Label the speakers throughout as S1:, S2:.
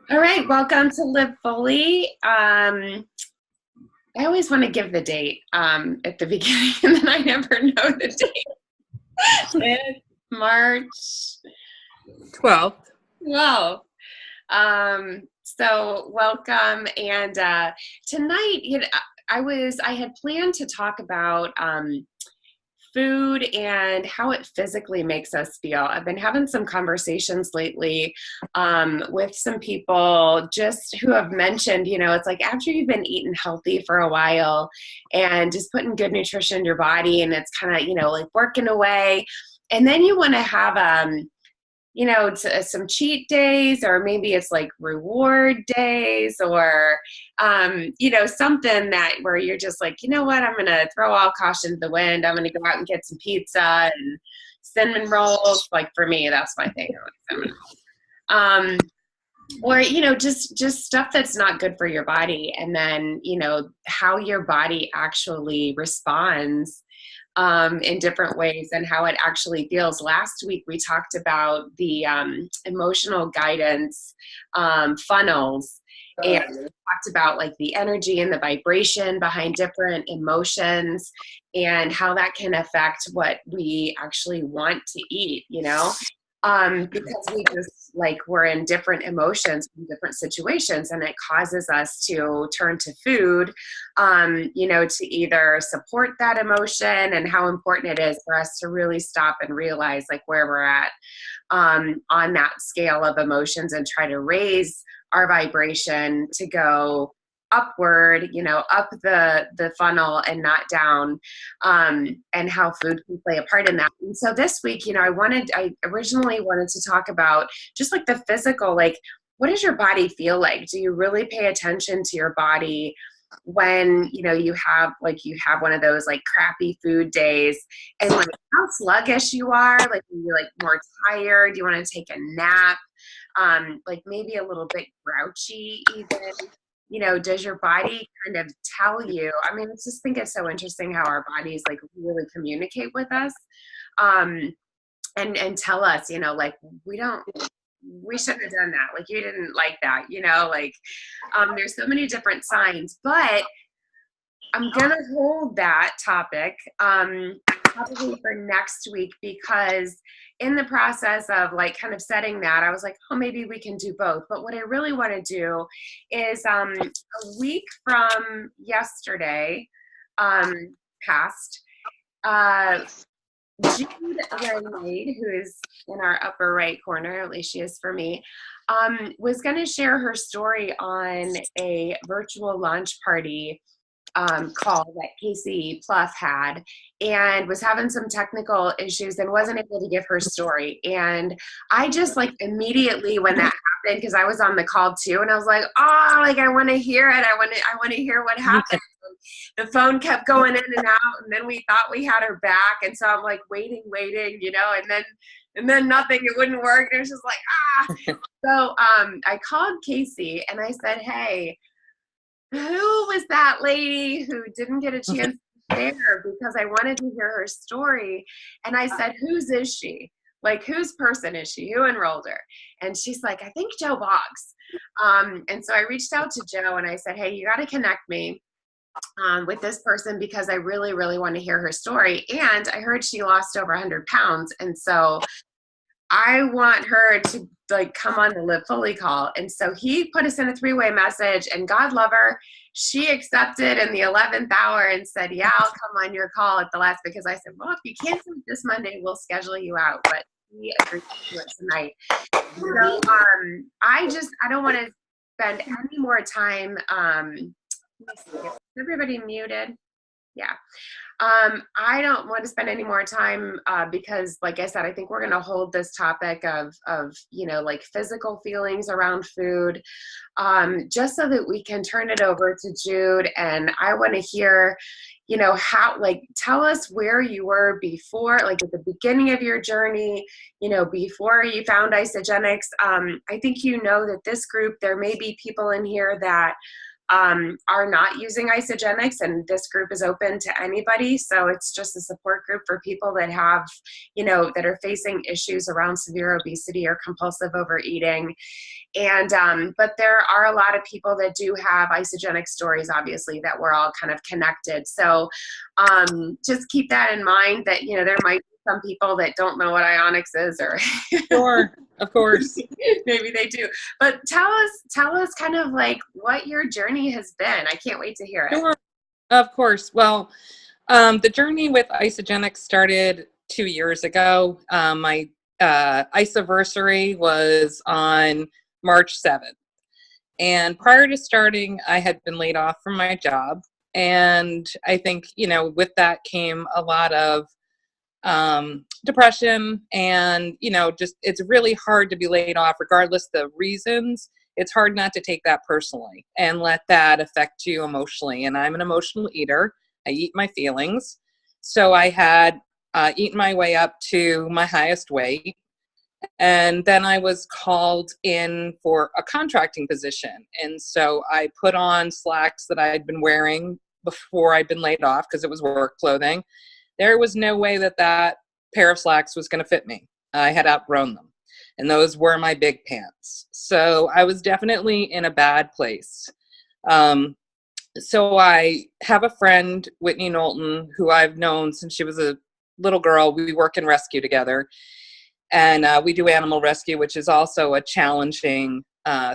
S1: All right, welcome to LiveFULLy. I always want to give the date at the beginning, and then I never know the date. It's March
S2: 12th.
S1: 12th. So welcome, and tonight, I had planned to talk about food and how it physically makes us feel. I've been having some conversations lately with some people just who have mentioned, it's like after you've been eating healthy for a while and just putting good nutrition in your body and it's kind of, like working away. And then you want to have some cheat days, or maybe it's like reward days, or something that where you're just like, you know what, I'm gonna throw all caution to the wind. I'm gonna go out and get some pizza and cinnamon rolls. Like for me, that's my thing. I like cinnamon rolls. Or just stuff that's not good for your body, and then how your body actually responds in different ways and how it actually feels. Last week, we talked about the emotional guidance funnels, and we talked about like the energy and the vibration behind different emotions and how that can affect what we actually want to eat, because we just like we're in different emotions in different situations, and it causes us to turn to food, to either support that emotion, and how important it is for us to really stop and realize like where we're at on that scale of emotions, and try to raise our vibration to go upward, up the funnel and not down, and how food can play a part in that. And so this week, I originally wanted to talk about just like the physical, like what does your body feel like? Do you really pay attention to your body when you have one of those like crappy food days, and like how sluggish you are, like you're like more tired, you want to take a nap, like maybe a little bit grouchy even. Does your body kind of tell you? I mean, I just think it's so interesting how our bodies like really communicate with us, and tell us, like we shouldn't have done that. Like you didn't like that, like there's so many different signs, but I'm gonna hold that topic probably for next week, because in the process of like kind of setting that, I was like, oh, maybe we can do both. But what I really want to do is a week from yesterday, past, Jude Langmaid, who is in our upper right corner, at least she is for me, was going to share her story on a virtual launch party call that Casey Pluff had, and was having some technical issues and wasn't able to give her story. And I just like immediately when that happened, because I was on the call too, and I was like, oh, like I want to hear it. I want to hear what happened. The phone kept going in and out, and then we thought we had her back, and so I'm like waiting, and then nothing. It wouldn't work. And it was just like So I called Casey and I said, hey, who was that lady who didn't get a chance to share, because I wanted to hear her story. And I said, whose is she? Like, whose person is she? Who enrolled her? And she's like, I think Joe Boggs. And so I reached out to Joe and I said, hey, you got to connect me with this person, because I really, really want to hear her story. And I heard she lost over 100 pounds. And so I want her to like come on the LiveFULLy call. And so he put us in a three-way message, and God love her, she accepted in the 11th hour and said, yeah, I'll come on your call at the last, because I said, well, if you can't do it this Monday, we'll schedule you out. But he agreed to do it tonight. So I don't want to spend any more time. Is everybody muted? Yeah. I don't want to spend any more time because, like I said, I think we're going to hold this topic of like physical feelings around food, just so that we can turn it over to Jude. And I want to hear, how, like, tell us where you were before, like at the beginning of your journey, before you found Isogenics. I think that this group, there may be people in here that are not using isogenics, and this group is open to anybody. So it's just a support group for people that have, that are facing issues around severe obesity or compulsive overeating. And but there are a lot of people that do have isogenic stories, obviously, that we're all kind of connected. So just keep that in mind, that there might be some people that don't know what Ionics is, or
S2: Sure, of course.
S1: maybe they do. But tell us kind of like what your journey has been. I can't wait to hear it.
S2: Sure, of course. Well, the journey with isogenics started 2 years ago. My isoversary was on March 7th. And prior to starting, I had been laid off from my job. And I think, with that came a lot of depression, and, just, it's really hard to be laid off regardless the reasons. It's hard not to take that personally and let that affect you emotionally. And I'm an emotional eater. I eat my feelings. So I had eaten my way up to my highest weight. And then I was called in for a contracting position. And so I put on slacks that I had been wearing before I'd been laid off, because it was work clothing. There was no way that pair of slacks was going to fit me. I had outgrown them. And those were my big pants. So I was definitely in a bad place. So I have a friend, Whitney Knowlton, who I've known since she was a little girl. We work in rescue together. And we do animal rescue, which is also a challenging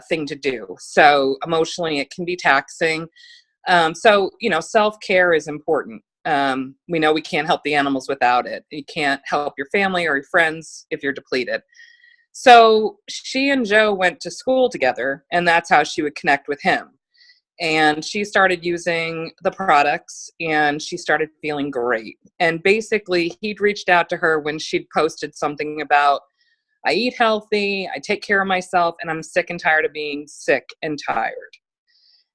S2: thing to do. So emotionally, it can be taxing. So, self-care is important. We know we can't help the animals without it. You can't help your family or your friends if you're depleted. So she and Joe went to school together, and that's how she would connect with him. And she started using the products, and she started feeling great. And basically, he'd reached out to her when she'd posted something about, I eat healthy, I take care of myself, and I'm sick and tired of being sick and tired.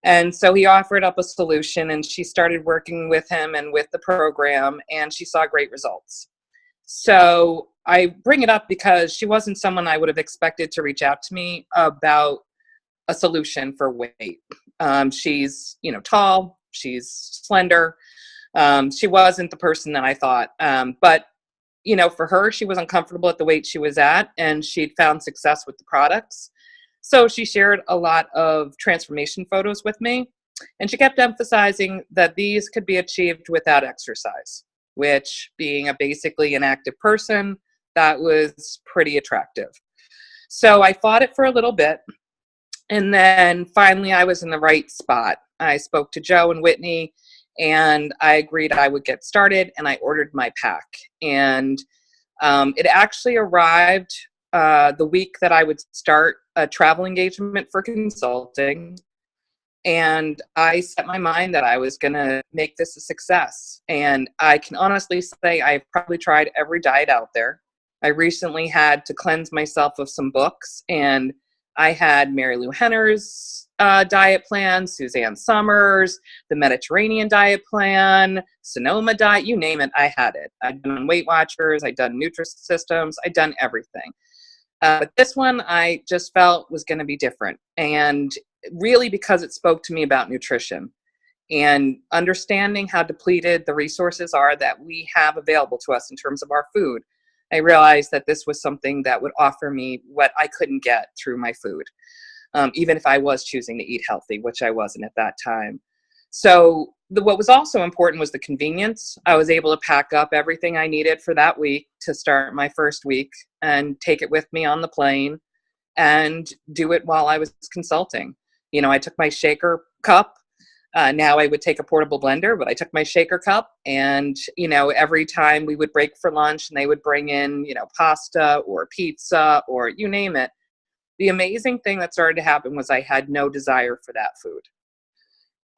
S2: And so he offered up a solution, and she started working with him and with the program, and she saw great results. So I bring it up because she wasn't someone I would have expected to reach out to me about a solution for weight. She's, tall, she's slender. She wasn't the person that I thought. But, for her, she was uncomfortable at the weight she was at, and she'd found success with the products. So she shared a lot of transformation photos with me, and she kept emphasizing that these could be achieved without exercise, which, being basically an active person, that was pretty attractive. So I fought it for a little bit. And then finally, I was in the right spot. I spoke to Joe and Whitney, and I agreed I would get started, and I ordered my pack. And it actually arrived the week that I would start a travel engagement for consulting. And I set my mind that I was going to make this a success. And I can honestly say I've probably tried every diet out there. I recently had to cleanse myself of some books, and I had Mary Lou Henner's diet plan, Suzanne Summers, the Mediterranean diet plan, Sonoma diet, you name it, I had it. I'd been on Weight Watchers, I'd done Nutrisystems, I'd done everything. But this one I just felt was going to be different. And really because it spoke to me about nutrition and understanding how depleted the resources are that we have available to us in terms of our food. I realized that this was something that would offer me what I couldn't get through my food, even if I was choosing to eat healthy, which I wasn't at that time. So what was also important was the convenience. I was able to pack up everything I needed for that week to start my first week and take it with me on the plane and do it while I was consulting. I took my shaker cup. Now I would take a portable blender, but I took my shaker cup, and, every time we would break for lunch and they would bring in, pasta or pizza or you name it. The amazing thing that started to happen was I had no desire for that food.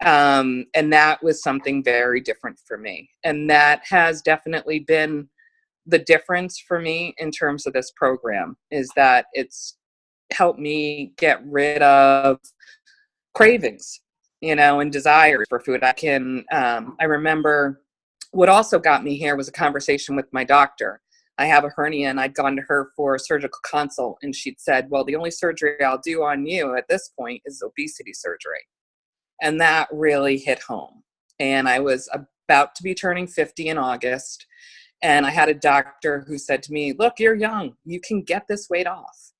S2: And that was something very different for me. And that has definitely been the difference for me in terms of this program, is that it's helped me get rid of cravings, and desires for food. I remember what also got me here was a conversation with my doctor. I have a hernia, and I'd gone to her for a surgical consult, and she'd said, well, the only surgery I'll do on you at this point is obesity surgery. And that really hit home. And I was about to be turning 50 in August. And I had a doctor who said to me, look, you're young. You can get this weight off.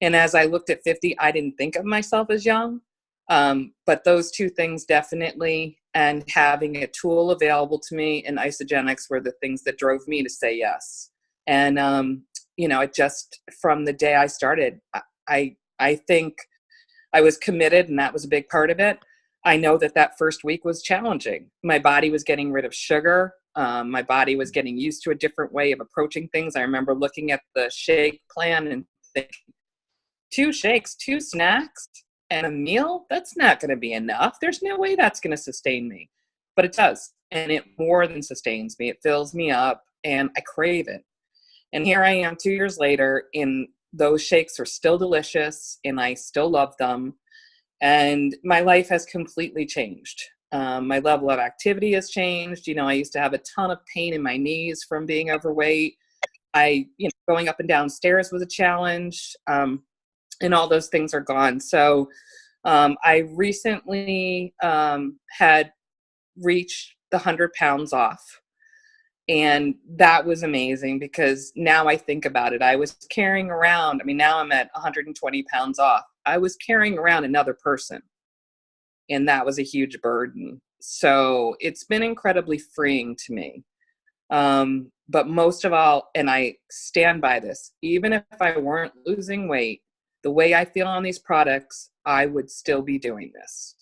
S2: And as I looked at 50, I didn't think of myself as young. But those two things definitely, and having a tool available to me in isogenics, were the things that drove me to say yes. And, it just, from the day I started, I think I was committed, and that was a big part of it. I know that first week was challenging. My body was getting rid of sugar. My body was getting used to a different way of approaching things. I remember looking at the shake plan and thinking, 2 shakes, 2 snacks, and a meal? That's not going to be enough. There's no way that's going to sustain me. But it does. And it more than sustains me. It fills me up, and I crave it. And here I am 2 years later, and those shakes are still delicious, and I still love them. And my life has completely changed. My level of activity has changed. I used to have a ton of pain in my knees from being overweight. Going up and down stairs was a challenge. And all those things are gone. So I recently had reached the 100 pounds off. And that was amazing, because now I think about it. I was carrying around, now I'm at 120 pounds off. I was carrying around another person. And that was a huge burden. So it's been incredibly freeing to me. But most of all, and I stand by this, even if I weren't losing weight, the way I feel on these products, I would still be doing this.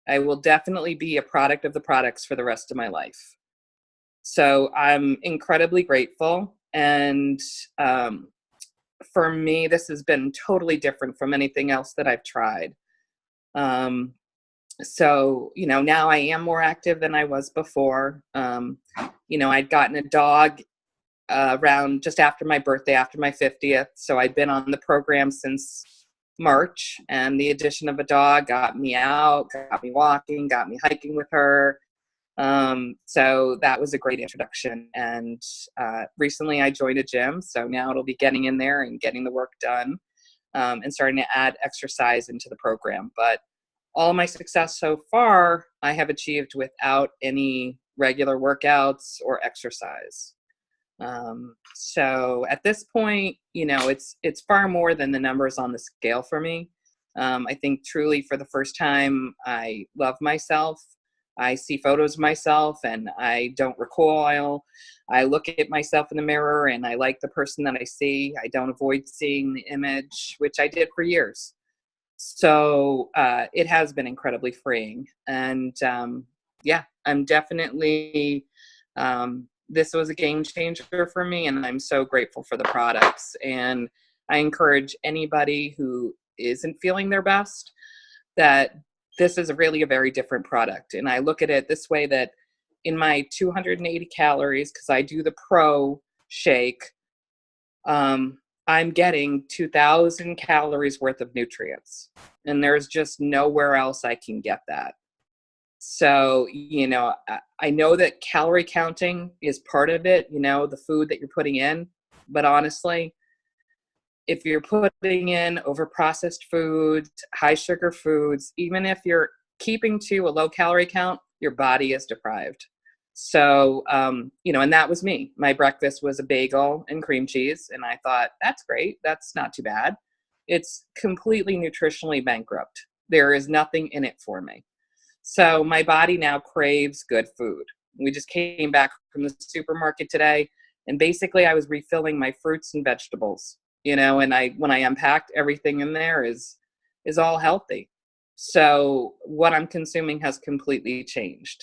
S2: I will definitely be a product of the products for the rest of my life. So I'm incredibly grateful. And for me, this has been totally different from anything else that I've tried. So, now I am more active than I was before. I'd gotten a dog around just after my birthday, after my 50th. So I'd been on the program since March, and the addition of a dog got me out, got me walking, got me hiking with her. So that was a great introduction. And recently I joined a gym. So now it'll be getting in there and getting the work done, and starting to add exercise into the program. But all my success so far, I have achieved without any regular workouts or exercise. So at this point, it's far more than the numbers on the scale for me. I think truly for the first time, I love myself. I see photos of myself and I don't recoil. I look at myself in the mirror and I like the person that I see. I don't avoid seeing the image, which I did for years. So it has been incredibly freeing. And I'm definitely, this was a game changer for me, and I'm so grateful for the products. And I encourage anybody who isn't feeling their best that this is really a very different product. And I look at it this way, that in my 280 calories, because I do the pro shake, I'm getting 2,000 calories worth of nutrients. And there's just nowhere else I can get that. So, I know that calorie counting is part of it, the food that you're putting in. But honestly, if you're putting in over-processed foods, high sugar foods, even if you're keeping to a low calorie count, your body is deprived. So, and that was me. My breakfast was a bagel and cream cheese. And I thought, that's great. That's not too bad. It's completely nutritionally bankrupt. There is nothing in it for me. So my body now craves good food. We just came back from the supermarket today, and basically I was refilling my fruits and vegetables, and when I unpacked, everything in there is all healthy. So what I'm consuming has completely changed.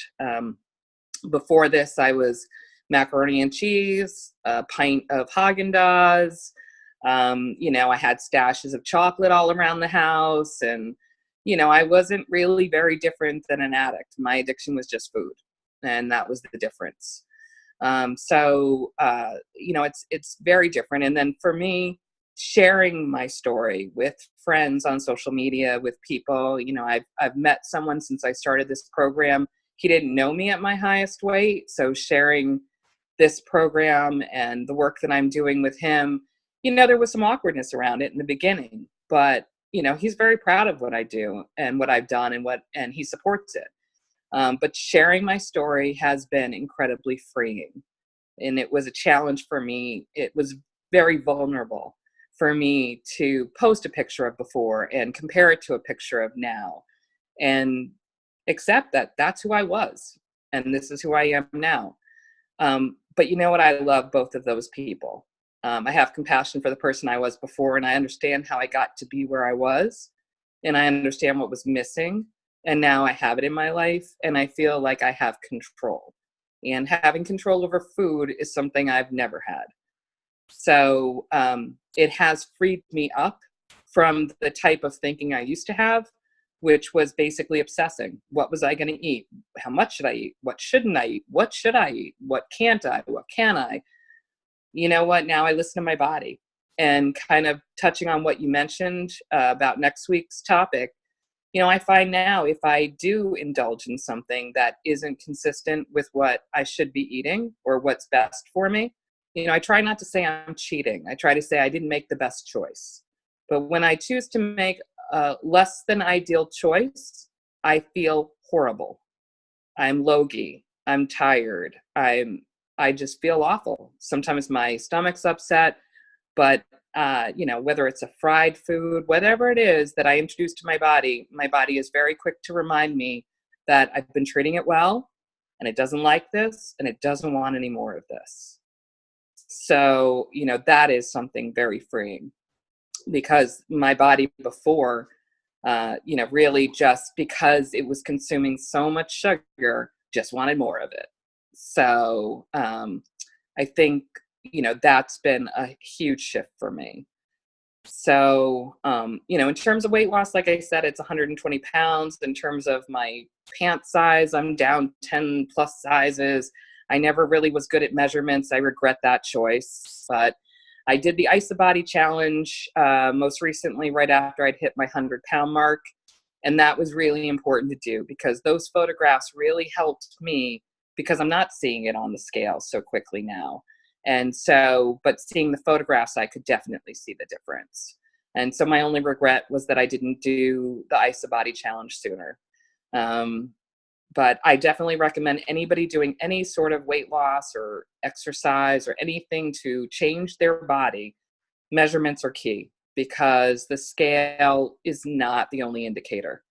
S2: Before this, I was macaroni and cheese, a pint of Haagen-Dazs. I had stashes of chocolate all around the house, and I wasn't really very different than an addict. My addiction was just food, and that was the difference. It's very different. And then for me, sharing my story with friends on social media, with people, I've met someone since I started this program. He didn't know me at my highest weight. So sharing this program and the work that I'm doing with him, there was some awkwardness around it in the beginning, but he's very proud of what I do and what I've done and he supports it. But sharing my story has been incredibly freeing. And it was a challenge for me. It was very vulnerable for me to post a picture of before and compare it to a picture of now and accept that that's who I was and this is who I am now. But you know what? I love both of those people. I have compassion for the person I was before, and I understand how I got to be where I was, and I understand what was missing, and now I have it in my life, and I feel like I have control. And having control over food is something I've never had. So it has freed me up from the type of thinking I used to have, which was basically obsessing. What was I going to eat? How much should I eat? What shouldn't I eat? What should I eat? What can't I? What can I? You know what? Now I listen to my body. And kind of touching on what you mentioned about next week's topic, I find now if I do indulge in something that isn't consistent with what I should be eating or what's best for me, I try not to say I'm cheating. I try to say I didn't make the best choice. But when I choose to make a less than ideal choice, I feel horrible. I'm logy. I'm tired. I just feel awful. Sometimes my stomach's upset, but whether it's a fried food, whatever it is that I introduce to my body is very quick to remind me that I've been treating it well and it doesn't like this and it doesn't want any more of this. So, that is something very freeing because my body before, really just because it was consuming so much sugar, just wanted more of it. So I think, that's been a huge shift for me. So, in terms of weight loss, like I said, it's 120 pounds. In terms of my pant size, I'm down 10 plus sizes. I never really was good at measurements. I regret that choice, but I did the IsaBody challenge most recently right after I'd hit my 100-pound mark. And that was really important to do because those photographs really helped me because I'm not seeing it on the scale so quickly now. And so, but seeing the photographs, I could definitely see the difference. And so my only regret was that I didn't do the IsaBody challenge sooner. But I definitely recommend anybody doing any sort of weight loss or exercise or anything to change their body. Measurements are key because the scale is not the only indicator.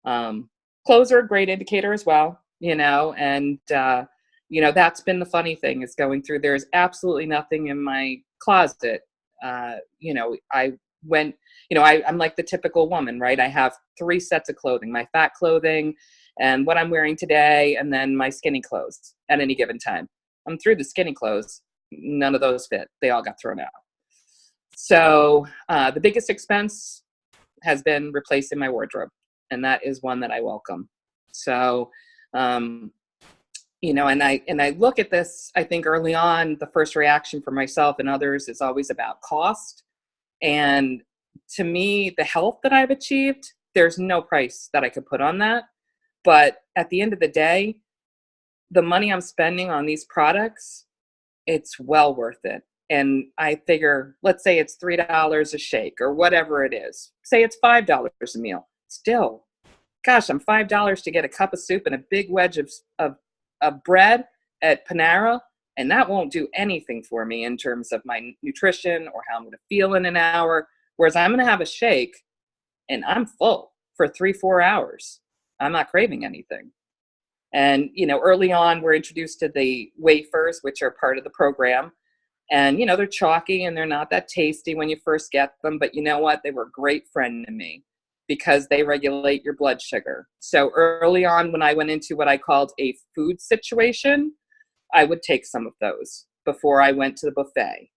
S2: Clothes are a great indicator as well, and that's been the funny thing is going through. There's absolutely nothing in my closet. I went, I'm like the typical woman, right? I have 3 sets of clothing, my fat clothing and what I'm wearing today, and then my skinny clothes at any given time. I'm through the skinny clothes. None of those fit. They all got thrown out. So the biggest expense has been replacing my wardrobe, and that is one that I welcome. So, and I look at this, I think early on, the first reaction for myself and others is always about cost. And to me, the health that I've achieved, there's no price that I could put on that. But at the end of the day, the money I'm spending on these products, it's well worth it. And I figure, let's say it's $3 a shake or whatever it is. Say it's $5 a meal. Still, gosh, I'm $5 to get a cup of soup and a big wedge of bread at Panera, and that won't do anything for me in terms of my nutrition or how I'm going to feel in an hour. Whereas I'm going to have a shake and I'm full for 3-4 hours. I'm not craving anything. And, early on, we're introduced to the wafers, which are part of the program. And, they're chalky and they're not that tasty when you first get them. But you know what? They were a great friend to me because they regulate your blood sugar. So early on, when I went into what I called a food situation, I would take some of those before I went to the buffet.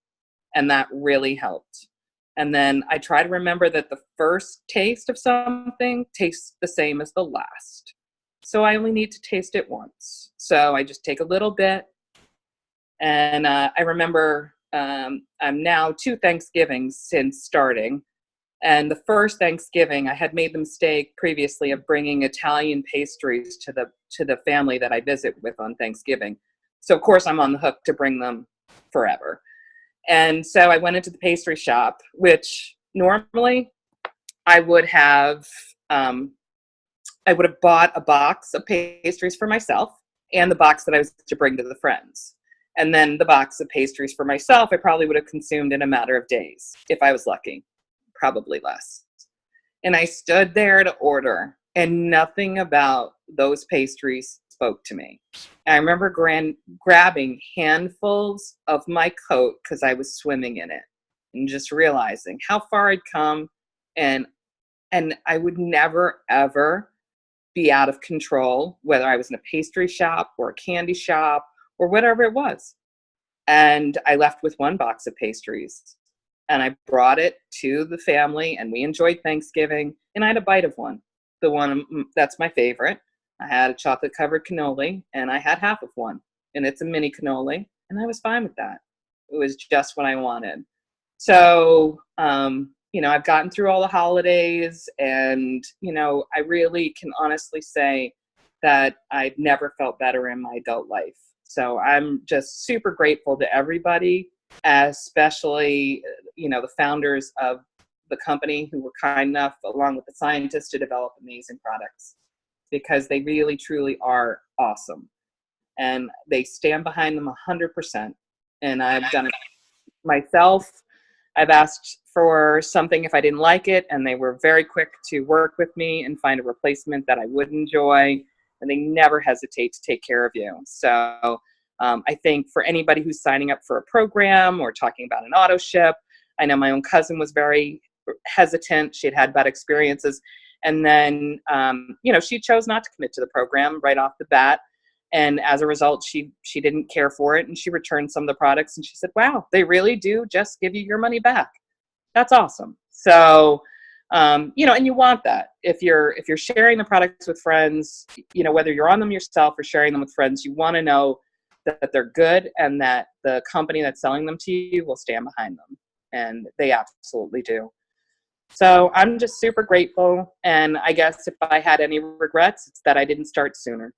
S2: And that really helped. And then I try to remember that the first taste of something tastes the same as the last. So I only need to taste it once. So I just take a little bit. And I remember I'm now 2 Thanksgivings since starting. And the first Thanksgiving, I had made the mistake previously of bringing Italian pastries to the family that I visit with on Thanksgiving. So of course I'm on the hook to bring them forever. And so I went into the pastry shop, which normally I would have bought a box of pastries for myself and the box that I was to bring to the friends. And then the box of pastries for myself, I probably would have consumed in a matter of days if I was lucky, probably less. And I stood there to order, and nothing about those pastries spoke to me. And I remember grabbing handfuls of my coat because I was swimming in it, and just realizing how far I'd come, and I would never, ever be out of control, whether I was in a pastry shop or a candy shop or whatever it was. And I left with one box of pastries, and I brought it to the family, and we enjoyed Thanksgiving, and I had a bite of one. The one that's my favorite. I had a chocolate covered cannoli, and I had half of one, and it's a mini cannoli, and I was fine with that. It was just what I wanted. So, I've gotten through all the holidays, and, I really can honestly say that I've never felt better in my adult life. So I'm just super grateful to everybody, especially, the founders of the company who were kind enough, along with the scientists, to develop amazing products, because they really, truly are awesome. And they stand behind them 100%. And I've done it myself. I've asked for something if I didn't like it, and they were very quick to work with me and find a replacement that I would enjoy. And they never hesitate to take care of you. So I think for anybody who's signing up for a program or talking about an auto ship, I know my own cousin was very hesitant. She had had bad experiences. And then, she chose not to commit to the program right off the bat. And as a result, she didn't care for it. And she returned some of the products, and she said, wow, they really do just give you your money back. That's awesome. So, and you want that. If you're sharing the products with friends, whether you're on them yourself or sharing them with friends, you want to know that they're good, and that the company that's selling them to you will stand behind them. And they absolutely do. So I'm just super grateful. And I guess if I had any regrets, it's that I didn't start sooner.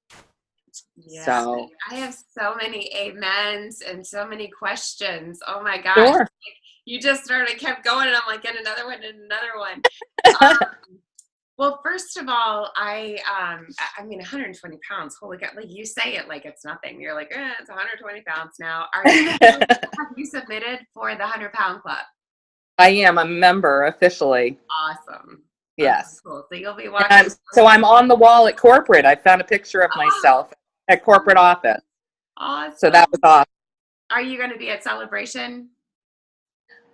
S1: Yes.
S2: So
S1: I have so many amens and so many questions. Oh my gosh.
S2: sure.
S1: You just kept going, and I'm like, get another one and another one. Well, first of all, I mean, 120 pounds. Holy God! Like, you say it like it's nothing. You're like, it's 120 pounds now. Have you submitted for the 100-pound club?
S2: I am a member officially.
S1: Awesome.
S2: Yes.
S1: Cool. So you'll be watching.
S2: So I'm on the wall at corporate. I found a picture of myself at corporate office.
S1: Awesome.
S2: So that was awesome.
S1: Are you going to be at Celebration?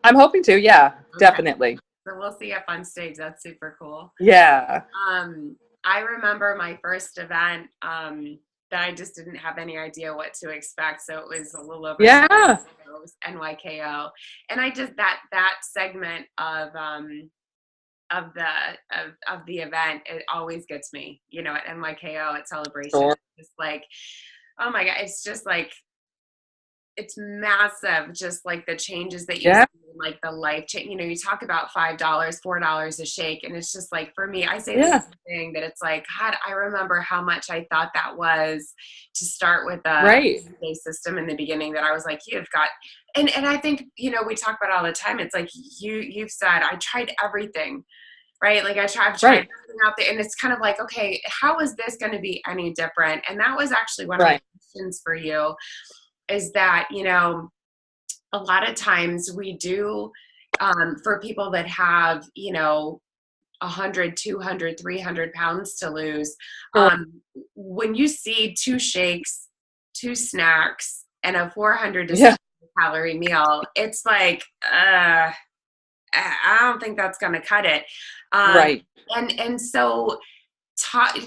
S2: I'm hoping to. Yeah, definitely.
S1: So we'll see you up on stage. That's super cool.
S2: Yeah.
S1: I remember my first event that I just didn't have any idea what to expect. So it was a little over.
S2: Yeah.
S1: It was NYKO, and I just that segment of the event, it always gets me. At NYKO at Celebration,
S2: Sure.
S1: It's like, oh my God, it's just like, it's massive, just like the changes that you see, like the life change. You talk about $5, $4 a shake, and it's just like, for me, I say the same thing, that it's like, God, I remember how much I thought that was to start with a system in the beginning, that I was like, you've got, and I think, we talk about all the time, it's like you've said, I tried everything, right? Like I've tried everything out there, and it's kind of like, okay, how is this going to be any different? And that was actually one of my questions for you, is that, a lot of times we do, for people that have, 100, 200, 300 pounds to lose, when you see 2 shakes, 2 snacks, and a 400 to 600 calorie meal, it's like, I don't think that's going to cut it. And so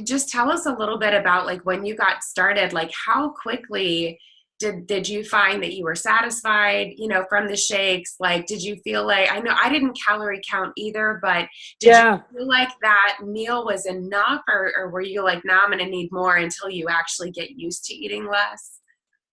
S1: just tell us a little bit about, like, when you got started, like, how quickly did you find that you were satisfied, from the shakes? Like, did you feel like, I know I didn't calorie count either, but did you feel like that meal was enough, or were you like, nah, I'm going to need more, until you actually get used to eating less?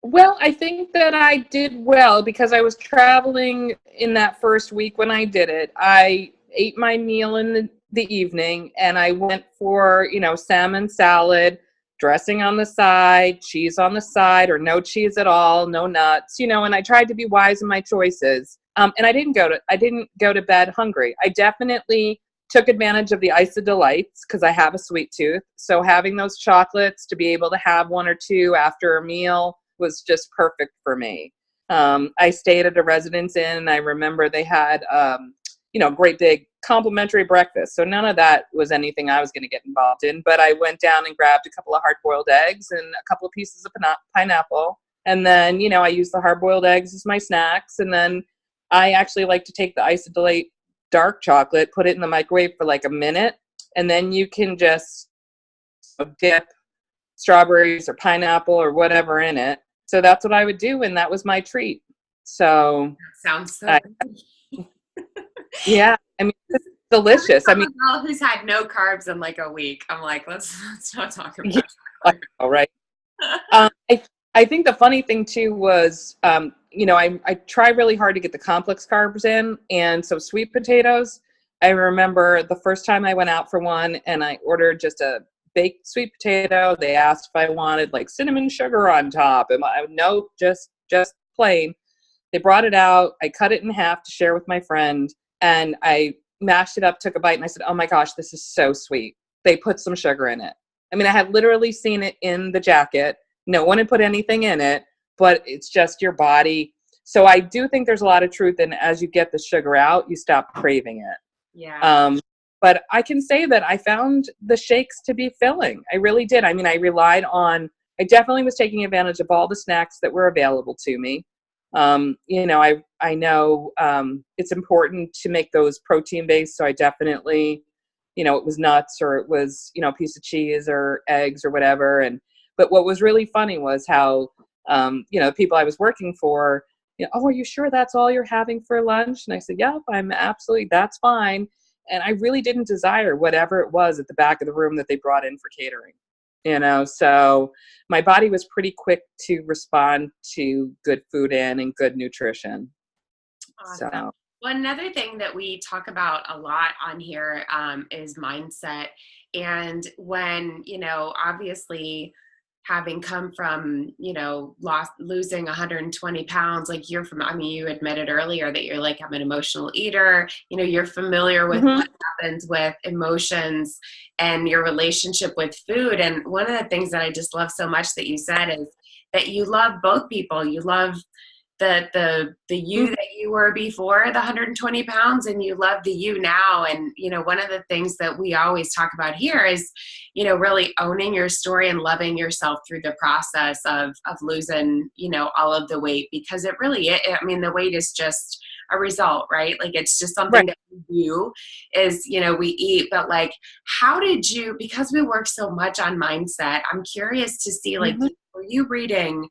S2: Well, I think that I did well, because I was traveling in that first week when I did it. I ate my meal in the evening, and I went for, salmon salad, dressing on the side, cheese on the side, or no cheese at all, no nuts, and I tried to be wise in my choices. And I didn't go to bed hungry. I definitely took advantage of the Ice of Delights because I have a sweet tooth. So having those chocolates to be able to have one or two after a meal was just perfect for me. I stayed at a Residence Inn, and I remember they had, great big complimentary breakfast. So none of that was anything I was going to get involved in. But I went down and grabbed a couple of hard-boiled eggs and a couple of pieces of pineapple. And then, I used the hard-boiled eggs as my snacks. And then I actually like to take the Ice of Delight dark chocolate, put it in the microwave for like a minute, and then you can just dip strawberries or pineapple or whatever in it. So that's what I would do, and that was my treat. So
S1: that sounds so good.
S2: Yeah, I mean, it's delicious. I mean,
S1: girl who's had no carbs in like a week. I'm like, let's not talk about that.
S2: All right. I think the funny thing too was, I try really hard to get the complex carbs in, and so sweet potatoes. I remember the first time I went out for one, and I ordered just a baked sweet potato. They asked if I wanted like cinnamon sugar on top, and no, just plain. They brought it out. I cut it in half to share with my friend, and I mashed it up, took a bite, and I said, "Oh my gosh, this is so sweet." They put some sugar in it. I mean, I had literally seen it in the jacket. No one had put anything in it, but it's just your body. So I do think there's a lot of truth in, as you get the sugar out, you stop craving it.
S1: Yeah.
S2: But I can say that I found the shakes to be filling. I really did. I mean, I definitely was taking advantage of all the snacks that were available to me. I know it's important to make those protein based. So I definitely, it was nuts, or it was, a piece of cheese or eggs or whatever. But what was really funny was how, the people I was working for, "Oh, are you sure that's all you're having for lunch?" And I said, "Yep, that's fine." And I really didn't desire whatever it was at the back of the room that they brought in for catering, so my body was pretty quick to respond to good food and good nutrition.
S1: Awesome.
S2: So.
S1: Well, another thing that we talk about a lot on here is mindset. And when, obviously having come from, losing 120 pounds, like you admitted earlier that you're like, I'm an emotional eater, you're familiar with what happens with emotions and your relationship with food. And one of the things that I just love so much that you said is that you love both people. You love the you that you were before the 120 pounds, and you love the you now. And one of the things that we always talk about here is really owning your story and loving yourself through the process of losing all of the weight, because it really the weight is just a result, right? Like it's just something that we do is we eat. But like, how did you, because we work so much on mindset, I'm curious to see, like, were you reading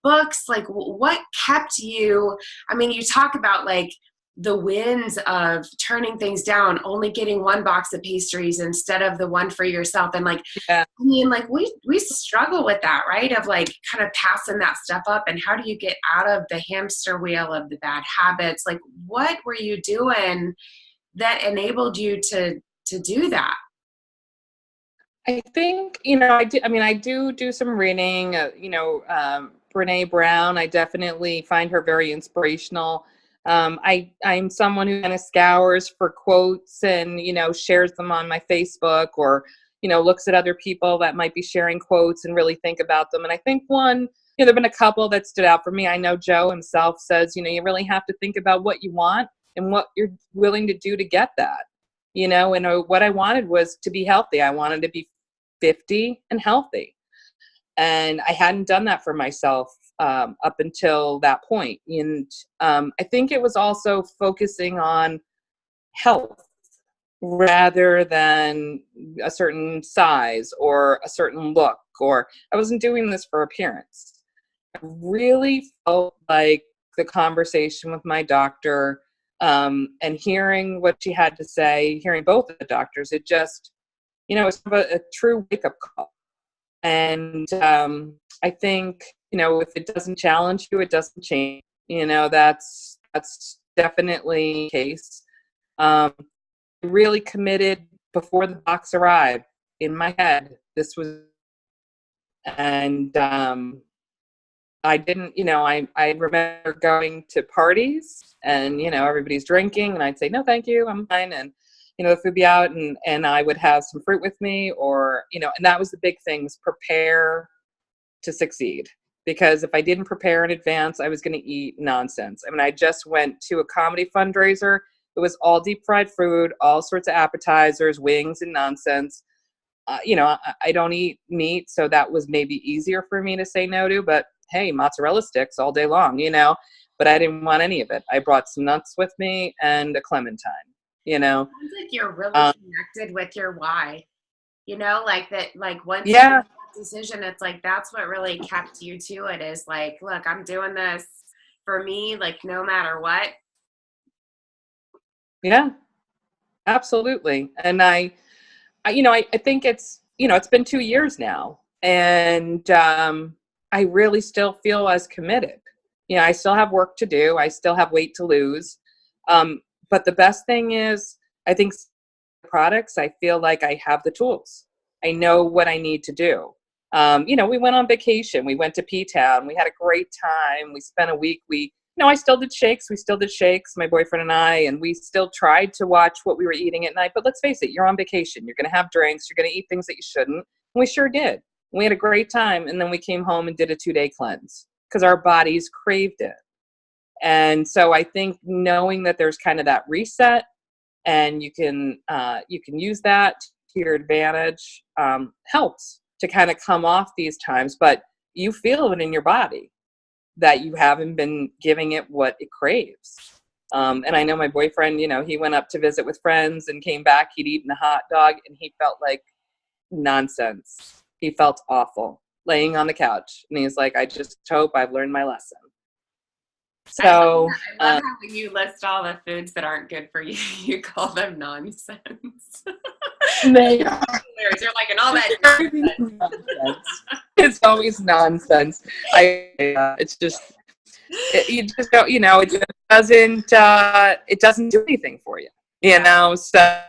S1: books? Like, what kept you? I mean, you talk about like the wins of turning things down, only getting one box of pastries instead of the one for yourself. And like,
S2: Yeah.
S1: I mean, like we struggle with that, right? Of like kind of passing that stuff up. And how do you get out of the hamster wheel of the bad habits? Like, what were you doing that enabled you to do that?
S2: I think, I do some reading, Brene Brown. I definitely find her very inspirational. I'm someone who kind of scours for quotes and, shares them on my Facebook, or, looks at other people that might be sharing quotes and really think about them. And I think there've been a couple that stood out for me. I know Joe himself says, you really have to think about what you want and what you're willing to do to get that. And what I wanted was to be healthy. I wanted to be 50 and healthy. And I hadn't done that for myself up until that point. And I think it was also focusing on health rather than a certain size or a certain look, or I wasn't doing this for appearance. I really felt like the conversation with my doctor, and hearing what she had to say, hearing both of the doctors, it just, it's a true wake-up call. And I think, if it doesn't challenge you, it doesn't change. That's definitely the case. Really committed before the box arrived in my head. And I didn't, I remember going to parties and, everybody's drinking, and I'd say, "No, thank you, I'm fine." And the food be out, and I would have some fruit with me, or, and that was the big thing, was prepare to succeed. Because if I didn't prepare in advance, I was going to eat nonsense. I mean, I just went to a comedy fundraiser. It was all deep fried food, all sorts of appetizers, wings and nonsense. I don't eat meat, so that was maybe easier for me to say no to, but hey, mozzarella sticks all day long, but I didn't want any of it. I brought some nuts with me and a clementine,
S1: Sounds like you're really connected with your why, like that, like once you
S2: yeah,
S1: make that decision, it's like, that's what really kept you to it, is like, look, I'm doing this for me, like no matter what.
S2: yeah, absolutely. And I think it's been 2 years now, and I really still feel as committed. I still have work to do. I still have weight to lose. But the best thing is, I think products, I feel like I have the tools. I know what I need to do. We went on vacation. We went to P-Town. We had a great time. We spent a week. I still did shakes. We still did shakes, my boyfriend and I, and we still tried to watch what we were eating at night. But let's face it, you're on vacation. You're going to have drinks. You're going to eat things that you shouldn't. And we sure did. We had a great time. And then we came home and did a 2-day cleanse because our bodies craved it. And so I think knowing that there's kind of that reset, and you can use that to your advantage, helps to kind of come off these times. But you feel it in your body that you haven't been giving it what it craves. And I know my boyfriend, he went up to visit with friends and came back. He'd eaten a hot dog and he felt like nonsense. He felt awful laying on the couch. And he's like, I just hope I've learned my lesson. So
S1: I love how when you list all the foods that aren't good for you, you call them nonsense.
S2: they are.
S1: You're like, and all that
S2: nonsense. It's always nonsense. It's just, you just don't, it doesn't do anything for you, so,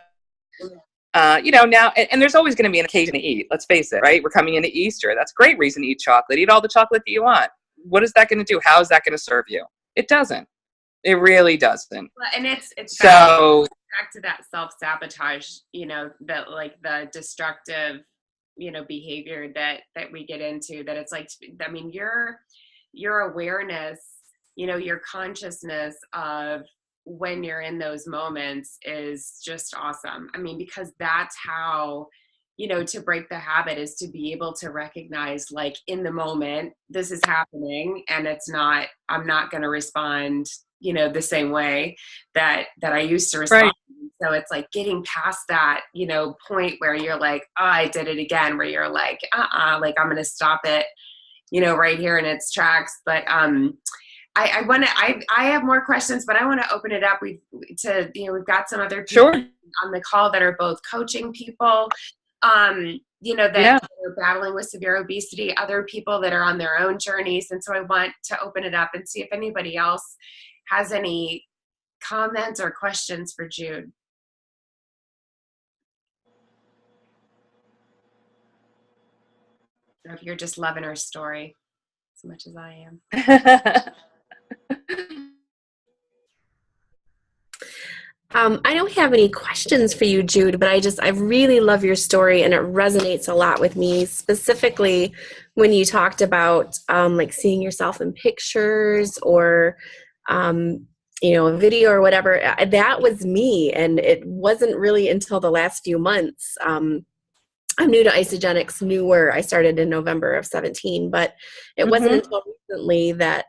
S2: now, and there's always going to be an occasion to eat, let's face it, right? We're coming into Easter. That's a great reason to eat chocolate. Eat all the chocolate that you want. What is that going to do? How is that going to serve you? It doesn't. It really doesn't.
S1: Well, and it's
S2: so
S1: back to that self-sabotage, that like the destructive, behavior that we get into, that it's like, I mean, your awareness, your consciousness of when you're in those moments is just awesome. I mean, because that's how, to break the habit, is to be able to recognize, like, in the moment, this is happening, and I'm not going to respond, the same way that I used to respond. Right. So it's like getting past that, point where you're like, oh, I did it again, where you're like, like, I'm going to stop it, right here in its tracks. But, I have more questions, but I want to open it up. We've got some other people on the call that are both coaching people, that are battling with severe obesity, other people that are on their own journeys. And so I want to open it up and see if anybody else has any comments or questions for Jude. Or if you're just loving her story as much as I am.
S3: I don't have any questions for you, Jude, but I really love your story, and it resonates a lot with me, specifically when you talked about like seeing yourself in pictures or a video or whatever. That was me, and it wasn't really until the last few months. I'm new to Isogenics, newer. I started in November of 2017, but it wasn't until recently that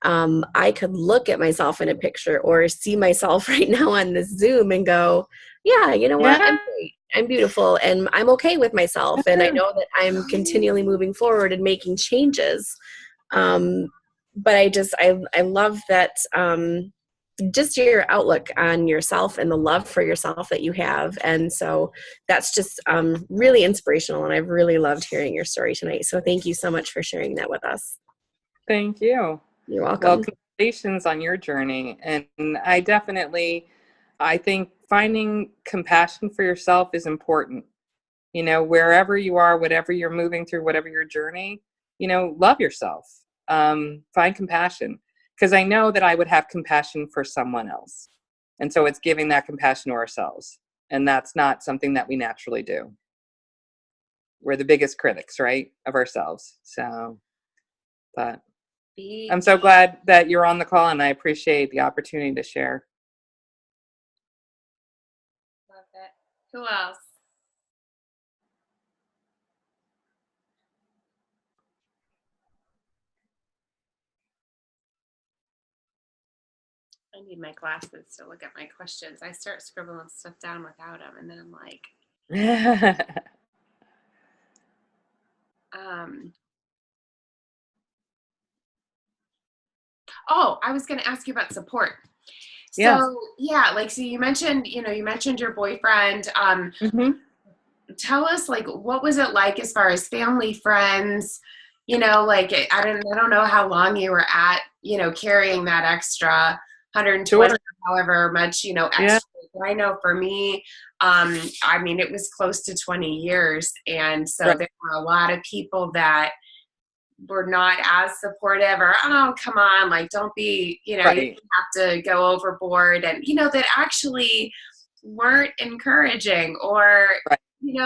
S3: I could look at myself in a picture or see myself right now on this Zoom and go, yeah, you know what? I'm great. I'm beautiful, and I'm okay with myself. And I know that I'm continually moving forward and making changes. But I love that, just your outlook on yourself and the love for yourself that you have. And so that's just really inspirational. And I've really loved hearing your story tonight. So thank you so much for sharing that with us.
S2: Thank you.
S3: You're welcome.
S2: Well, congratulations on your journey. And I think finding compassion for yourself is important. Wherever you are, whatever you're moving through, whatever your journey, love yourself. Find compassion, because I know that I would have compassion for someone else. And so it's giving that compassion to ourselves. And that's not something that we naturally do. We're the biggest critics, right, of ourselves. So, but I'm so glad that you're on the call, and I appreciate the opportunity to share.
S1: Love it. Who else? I need my glasses to look at my questions. I start scribbling stuff down without them, and then I'm like, oh, I was going to ask you about support.
S2: Yeah.
S1: So yeah, like, so you mentioned your boyfriend. Tell us, like, what was it like as far as family, friends? Like, I don't know how long you were at, carrying that extra 120,
S2: Sure.
S1: however much, extra.
S2: Yeah.
S1: But I know for me, it was close to 20 years. And so
S2: Right.
S1: there were a lot of people that were not as supportive, or, oh, come on, like, don't be,
S2: Right.
S1: you have to go overboard, and, that actually weren't encouraging, or,
S2: Right.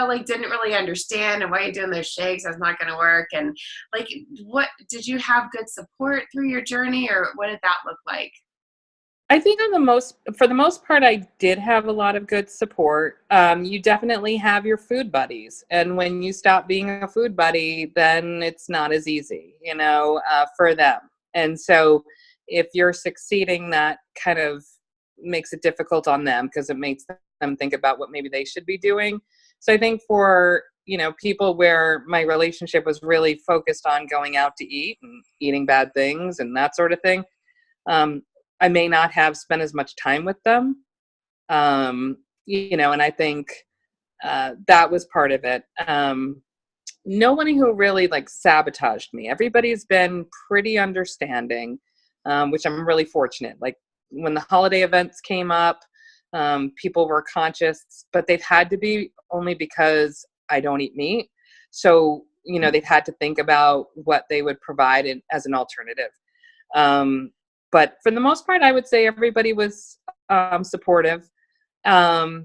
S1: like, didn't really understand, and why are you doing those shakes? That's not going to work. And, like, what did you have good support through your journey, or what did that look like?
S2: I think for the most part, I did have a lot of good support. You definitely have your food buddies. And when you stop being a food buddy, then it's not as easy, for them. And so if you're succeeding, that kind of makes it difficult on them, because it makes them think about what maybe they should be doing. So I think for, people where my relationship was really focused on going out to eat and eating bad things and that sort of thing, I may not have spent as much time with them, and I think that was part of it. Nobody who really like sabotaged me. Everybody's been pretty understanding, which I'm really fortunate. Like when the holiday events came up, people were conscious, but they've had to be only because I don't eat meat. So, they've had to think about what they would provide as an alternative. But for the most part, I would say everybody was supportive. But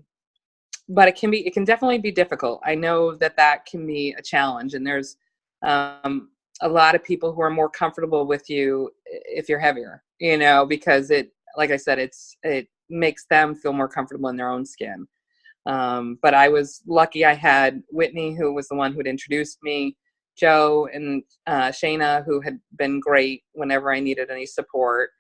S2: it can definitely be difficult. I know that can be a challenge, and there's a lot of people who are more comfortable with you if you're heavier, because like I said, it makes them feel more comfortable in their own skin. But I was lucky. I had Whitney, who was the one who had introduced me, Joe and Shayna, who had been great whenever I needed any support.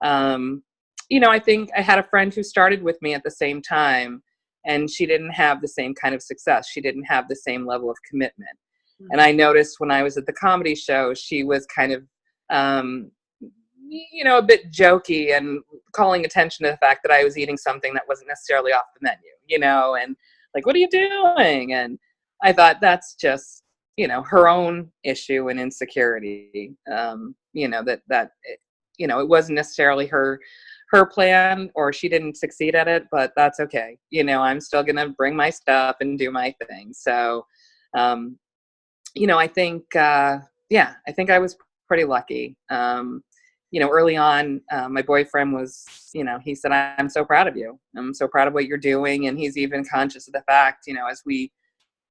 S2: I think I had a friend who started with me at the same time, and she didn't have the same kind of success. She didn't have the same level of commitment. Mm-hmm. And I noticed when I was at the comedy show, she was kind of, a bit jokey and calling attention to the fact that I was eating something that wasn't necessarily off the menu, and like, what are you doing? And I thought that's just, her own issue and insecurity, it wasn't necessarily her plan, or she didn't succeed at it, but that's okay. I'm still going to bring my stuff and do my thing. So, I think, I think I was pretty lucky. Early on, my boyfriend was, he said, I'm so proud of you. I'm so proud of what you're doing. And he's even conscious of the fact, as we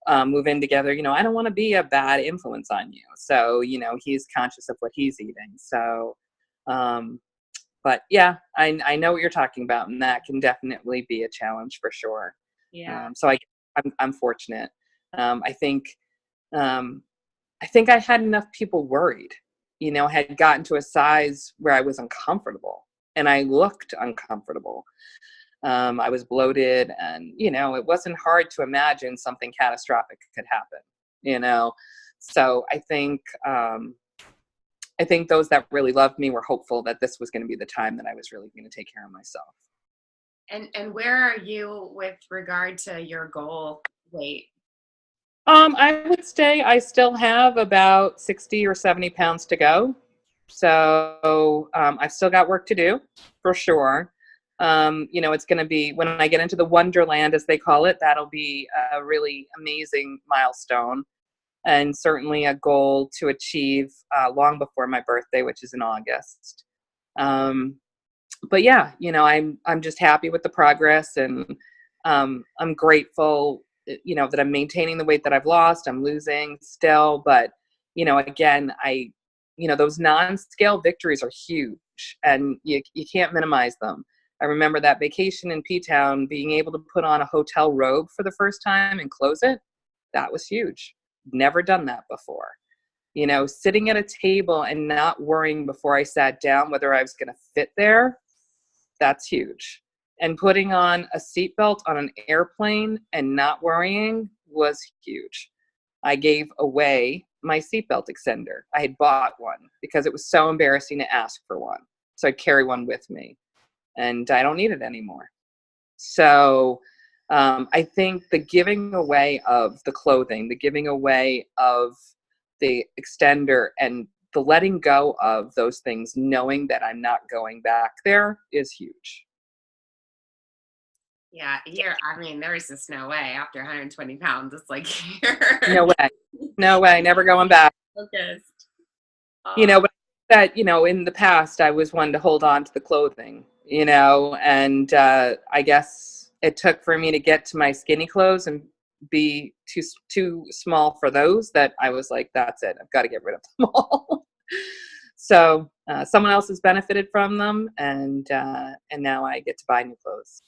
S2: move in together, I don't want to be a bad influence on you. So, he's conscious of what he's eating. So, but yeah, I know what you're talking about, and that can definitely be a challenge for sure.
S1: Yeah.
S2: So I'm fortunate. I think I had enough people worried, had gotten to a size where I was uncomfortable, and I looked uncomfortable. I was bloated, and, it wasn't hard to imagine something catastrophic could happen, so I think those that really loved me were hopeful that this was going to be the time that I was really going to take care of myself.
S1: And where are you with regard to your goal weight?
S2: I would say I still have about 60 or 70 pounds to go. So I've still got work to do, for sure. It's going to be, when I get into the Wonderland, as they call it, that'll be a really amazing milestone, and certainly a goal to achieve long before my birthday, which is in August. But yeah, I'm just happy with the progress, and I'm grateful, you know, that I'm maintaining the weight that I've lost. I'm losing still, but, you know, again, you know, those non-scale victories are huge, and you can't minimize them. I remember that vacation in P-Town, being able to put on a hotel robe for the first time and close it. That was huge. Never done that before. You know, sitting at a table and not worrying before I sat down whether I was going to fit there, that's huge. And putting on a seatbelt on an airplane and not worrying was huge. I gave away my seatbelt extender. I had bought one because it was so embarrassing to ask for one. So I'd carry one with me, and I don't need it anymore. So I think the giving away of the clothing, the giving away of the extender, and the letting go of those things, knowing that I'm not going back there, is huge.
S1: Yeah, I mean, there's just no way after 120 pounds. It's like,
S2: no way, never going back.
S1: Focused.
S2: You know, but that, you know, in the past, I was one to hold on to the clothing, you know, and I guess it took for me to get to my skinny clothes and be too small for those, that I was like, that's it. I've got to get rid of them all. So someone else has benefited from them, and now I get to buy new clothes.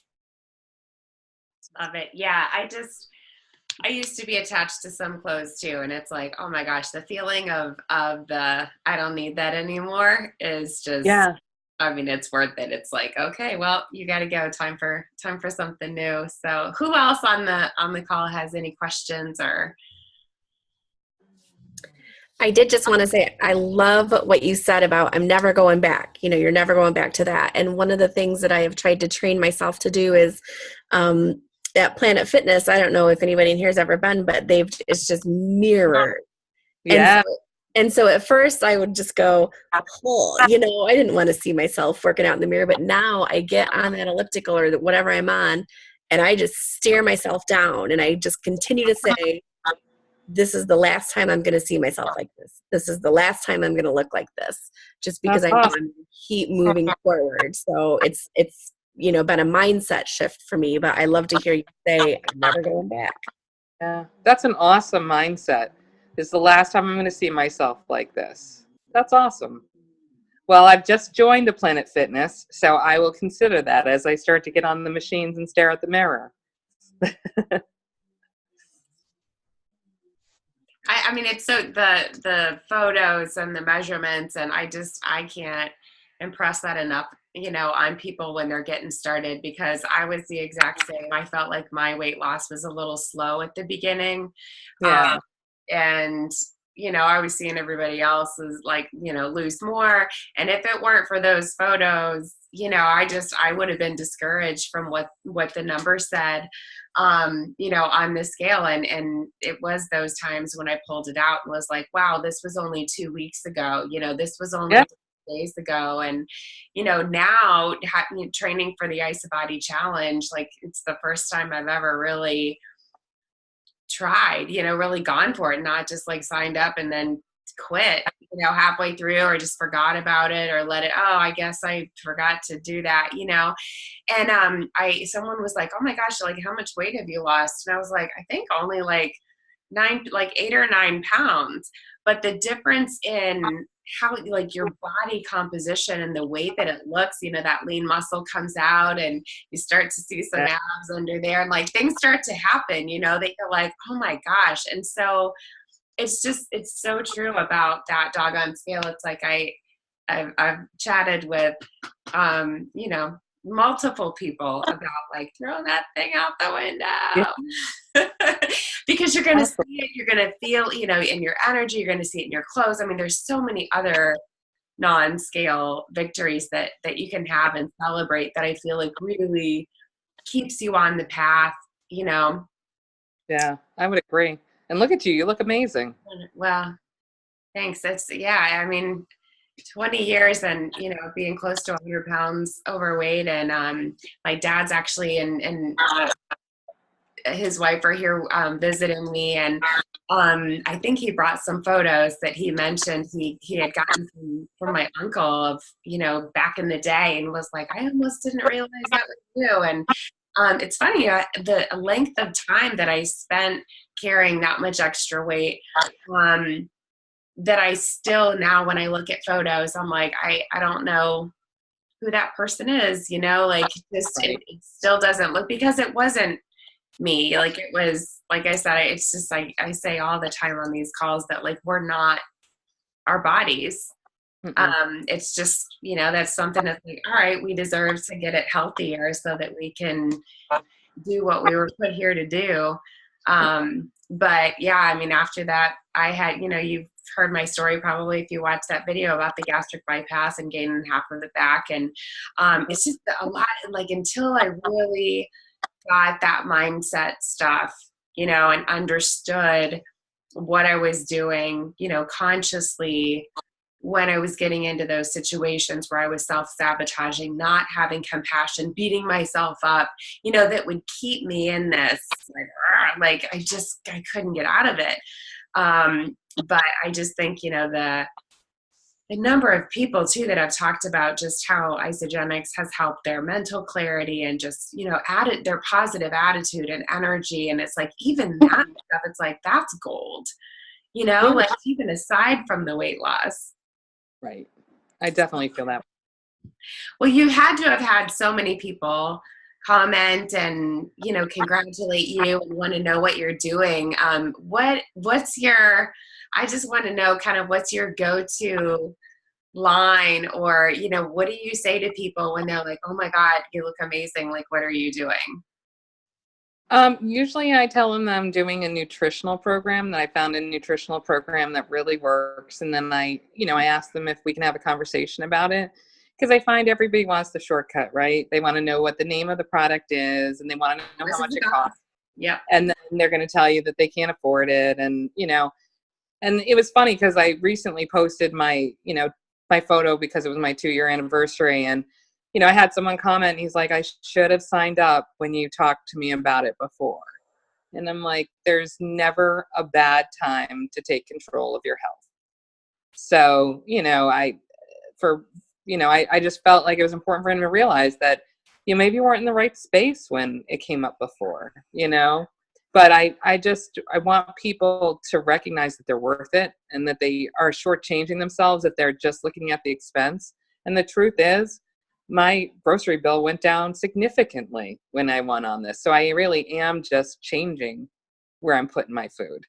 S1: Love it. Yeah, I used to be attached to some clothes too, and it's like, oh my gosh, the feeling of the I don't need that anymore is just,
S2: yeah.
S1: I mean, it's worth it. It's like, okay, well, you got to go. Time for something new. So, who else on the call has any questions? Or
S3: I did just want to say, I love what you said about I'm never going back. You know, you're never going back to that. And one of the things that I have tried to train myself to do is at Planet Fitness. I don't know if anybody in here has ever been, but it's just mirrored.
S2: Yeah.
S3: And so at first I would just go, oh, you know, I didn't want to see myself working out in the mirror, but now I get on that elliptical or whatever I'm on, and I just stare myself down, and I just continue to say, this is the last time I'm going to see myself like this. This is the last time I'm going to look like this, just because I know I'm going to keep moving forward. So it's, you know, been a mindset shift for me, but I love to hear you say, I'm never going back.
S2: Yeah, that's an awesome mindset. This is the last time I'm going to see myself like this. That's awesome. Well, I've just joined a Planet Fitness, so I will consider that as I start to get on the machines and stare at the mirror.
S1: I mean, it's so the photos and the measurements, and I can't impress that enough, you know, on people when they're getting started, because I was the exact same. I felt like my weight loss was a little slow at the beginning.
S2: Yeah.
S1: And, you know, I was seeing everybody else is like, you know, lose more. And if it weren't for those photos, you know, I would have been discouraged from what the number said, you know, on the scale. And it was those times when I pulled it out and was like, wow, this was only 2 weeks ago. You know, this was only days ago. And, you know, now training for the Ice Body Challenge, like it's the first time I've ever really tried, you know, really gone for it, not just like signed up and then quit, you know, halfway through, or just forgot about it, or let it, oh, I guess I forgot to do that, you know. And someone was like, oh my gosh, like how much weight have you lost? And I was like, I think only like 8 or 9 pounds. But the difference in how like your body composition and the way that it looks, you know, that lean muscle comes out and you start to see some abs under there, and like things start to happen, you know, that you're like, oh my gosh. And so it's so true about that doggone scale. It's like I've chatted with, you know, multiple people about like, throw that thing out the window. Because you're going to see it, you're going to feel, you know, in your energy, you're going to see it in your clothes. I mean, there's so many other non-scale victories that you can have and celebrate that I feel like really keeps you on the path, you know.
S2: Yeah, I would agree. And look at you look amazing.
S1: Well, thanks. I mean, 20 years and, you know, being close to 100 pounds overweight. And my dad's actually and his wife are here visiting me. And I think he brought some photos that he mentioned he had gotten from my uncle of, you know, back in the day, and was like, I almost didn't realize that was you. And It's funny, the length of time that I spent carrying that much extra weight, that I still now, when I look at photos, I'm like, I don't know who that person is, like just, it still doesn't look, because it wasn't me. Like it was, like I said, it's just like I say all the time on these calls that like, we're not our bodies. It's just, that's something that's like, all right, we deserve to get it healthier so that we can do what we were put here to do. But yeah, I mean, after that, I had, you've heard my story probably if you watched that video about the gastric bypass and gaining half of it back. And it's just a lot, like until I really got that mindset stuff, and understood what I was doing, consciously, when I was getting into those situations where I was self-sabotaging, not having compassion, beating myself up, that would keep me in this, like I couldn't get out of it. But I just think, the number of people too that have talked about just how isogenics has helped their mental clarity and just, added their positive attitude and energy. And it's like, even that stuff, it's like, that's gold, like even aside from the weight loss.
S2: Right. I definitely feel that.
S1: Well, you had to have had so many people comment and, congratulate you and want to know what you're doing. What's your, I just want to know kind of what's your go-to line, or, what do you say to people when they're like, oh my God, you look amazing. Like, what are you doing?
S2: Usually I tell them that I'm doing a nutritional program, that I found a nutritional program that really works. And then I ask them if we can have a conversation about it, because I find everybody wants the shortcut, right? They want to know what the name of the product is, and they want to know how much it costs.
S1: Yeah.
S2: And then they're going to tell you that they can't afford it. And, and it was funny because I recently posted my photo because it was my 2-year anniversary. And, I had someone comment, and he's like, I should have signed up when you talked to me about it before. And I'm like, there's never a bad time to take control of your health. So, I just felt like it was important for him to realize that, maybe you weren't in the right space when it came up before, but I want people to recognize that they're worth it, and that they are shortchanging themselves if they're just looking at the expense. And the truth is, my grocery bill went down significantly when I went on this. So I really am just changing where I'm putting my food,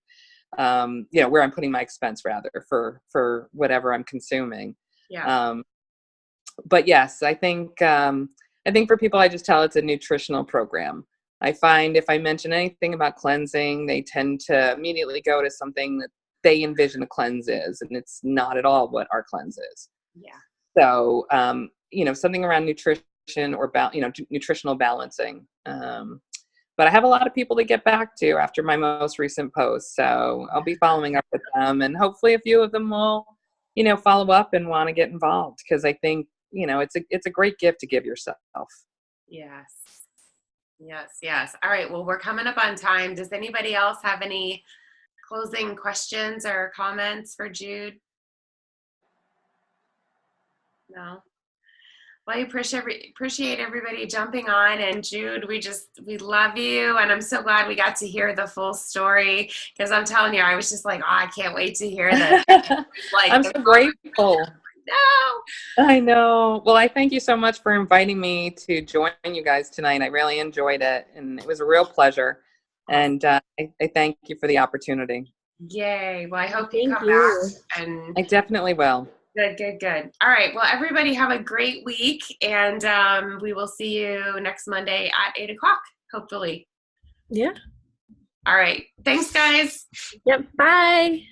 S2: where I'm putting my expense rather for whatever I'm consuming.
S1: Yeah.
S2: But yes, I think for people, I just tell it's a nutritional program. I find if I mention anything about cleansing, they tend to immediately go to something that they envision a cleanse is, and it's not at all what our cleanse is.
S1: Yeah.
S2: So, something around nutrition or nutritional balancing. But I have a lot of people to get back to after my most recent post. So I'll be following up with them, and hopefully a few of them will, follow up and want to get involved, because I think, it's a great gift to give yourself.
S1: Yes. All right. Well, we're coming up on time. Does anybody else have any closing questions or comments for Jude? No. Well, I appreciate everybody jumping on, and Jude, we love you, and I'm so glad we got to hear the full story, because I'm telling you, I was just like, oh, I can't wait to hear this. Like,
S2: I'm so grateful.
S1: No.
S2: I know. Well, I thank you so much for inviting me to join you guys tonight. I really enjoyed it, and it was a real pleasure. And I thank you for the opportunity.
S1: Yay. Well, I hope you come back. And
S2: I definitely will.
S1: Good. All right. Well, everybody have a great week, and we will see you next Monday at 8:00, hopefully.
S3: Yeah.
S1: All right. Thanks, guys.
S3: Yep. Bye.